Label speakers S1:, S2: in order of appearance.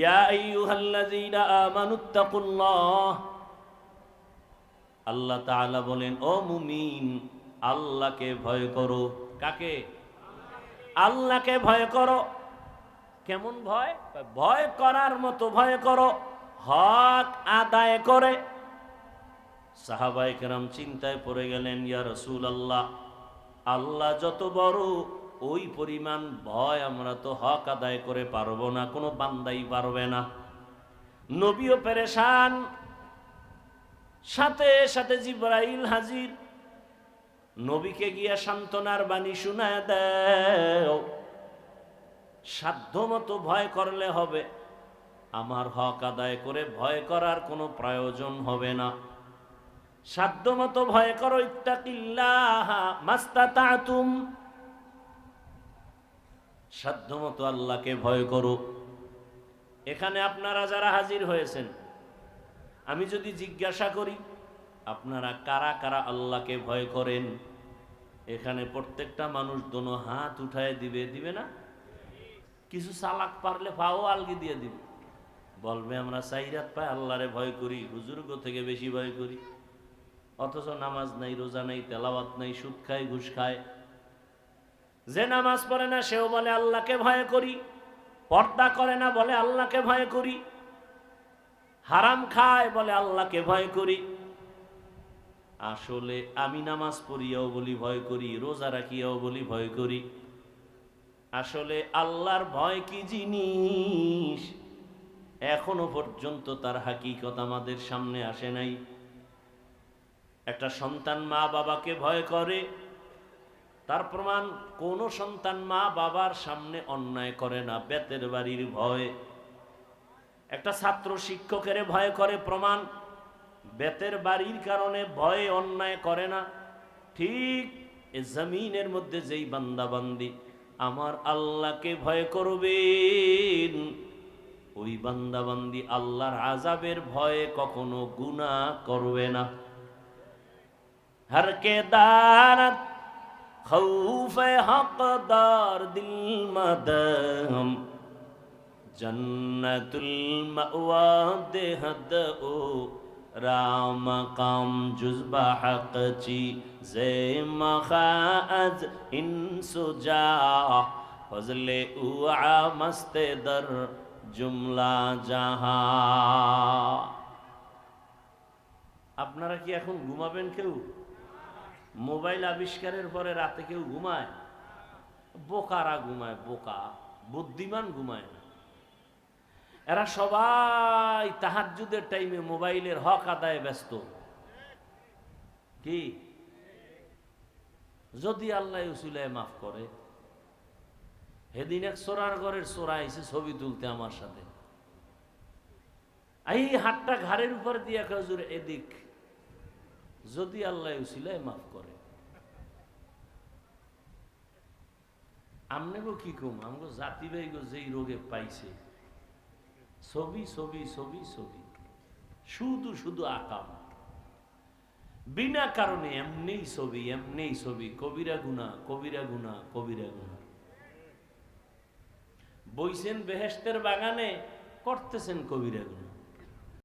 S1: ইয়া আইয়ুহাল্লাযীনা আমানুত্তাকুল্লাহ, আল্লাহ তাআলা বলেন, ও মুমিন, আল্লাহকে ভয় করো। কাকে? আল্লাহকে ভয় করো। কেমন ভয়? ভয় করার মতো ভয় করো, হক আদায় করে। সাহাবায়ে কেরাম চিন্তায় পড়ে গেলেন, ইয়া রাসূলুল্লাহ, আল্লাহ যত বড়, ওই পরিমাণ ভয় আমরা তো হক আদায় করে পারবো না, কোনো বান্দাই পারবে না। নবীও পেরেশান, সাথে সাথে জিবরাইল হাজির। নবীকে গিয়া সান্ত্বনার বাণী শোনায় দাও, সাধ্য মতো ভয় করলে হবে, আমার হক আদায় করে ভয় করার কোনো প্রয়োজন হবে না। সাধ্য মতো ভয় করো, ইত্তাকিল্লাহ মাস্তাতাতুম, সাধ্য মতো আল্লাহকে ভয় করো। এখানে আপনারা যারা হাজির হয়েছেন, আমি যদি জিজ্ঞাসা করি আপনারা কারা কারা আল্লাহকে ভয় করেন, এখানে প্রত্যেকটা মানুষ দোনো হাত উঠায় দিবে, দিবে না? কিছু চালাক পারলে পাও আলগি দিয়ে দিবে, বলবে আমরা চাইরাত পায় আল্লাহরে ভয় করি, হুজুর্গ থেকে বেশি ভয় করি, অথচ নামাজ নাই, রোজা নাই, তেলাওয়াত নাই, সুদ খায়, ঘুষ খায়। যে নামাজ পড়ে না সেও বলে আল্লাহকে ভয় করি, পর্দা করে না বলে আল্লাহকে ভয় করি, হারাম খায় বলে আল্লাহকে ভয় করি। আসলে আমি নামাজ পড়িয়াও বলি ভয় করি, রোজা রাখিয়াও বলি ভয় করি। আসলে আল্লাহর ভয় কি জিনিস এখনো পর্যন্ত তার হাকিকত আমাদের সামনে আসে নাই। একটা সন্তান মা বাবাকে ভয় করে, তার প্রমাণ কোন সন্তান মা বাবার সামনে অন্যায় করে না, বেতের বাড়ির ভয়। একটা ছাত্র শিক্ষকের ভয় করে, প্রমাণ বেতের বাড়ির কারণে ভয়ে অন্যায় করে না। ঠিক এ জমিনের মধ্যে যেই বান্দা বান্দি আমার আল্লাহকে ভয় করবেন, ওই বান্দা বান্দি আল্লাহর আযাবের ভয়ে কখনো গুনাহ করবে না। हर के दारत खौफ हक़दार दिल मदम जन्नतुल मअवा देहद ओ राम काम जुज़बा हक़ ची ज़े मखाज इंसुजा फज़ले उआ मस्ते दर जुमला जहां। আপনারা কি এখন ঘুমাবেন? কেউ মোবাইল আবিষ্কারের পরে রাতে কেউ ঘুমায়? বোকারা ঘুমায়, বোকা। বুদ্ধিমান ঘুমায় না। এরা সবাই তাহাজ্জুদের টাইমে মোবাইলের হক আদায়ে ব্যস্ত। কি যদি আল্লাহ উসিলায় মাফ করে। সেদিন এক চোরার ঘরের চোরা এসে ছবি তুলতে আমার সাথে, এই হাতটা ঘাড়ের উপর দিয়ে হুজুর এদিক, যদি আল্লাহ উসিলায় মাফ করে। আমনে গো কি কম, আমগো জাতি ভাই গো যেই রোগে পাইছে, ছবি ছবি ছবি ছবি, শুধু শুধু আকাম, বিনা কারণে এমনি ছবি, এমনি ছবি, কবিরা গুনাহ, কবিরা গুনাহ, কবিরা গুনাহ। বইছেন বেহেশতের বাগানে, করতেছেন কবিরা গুনাহ।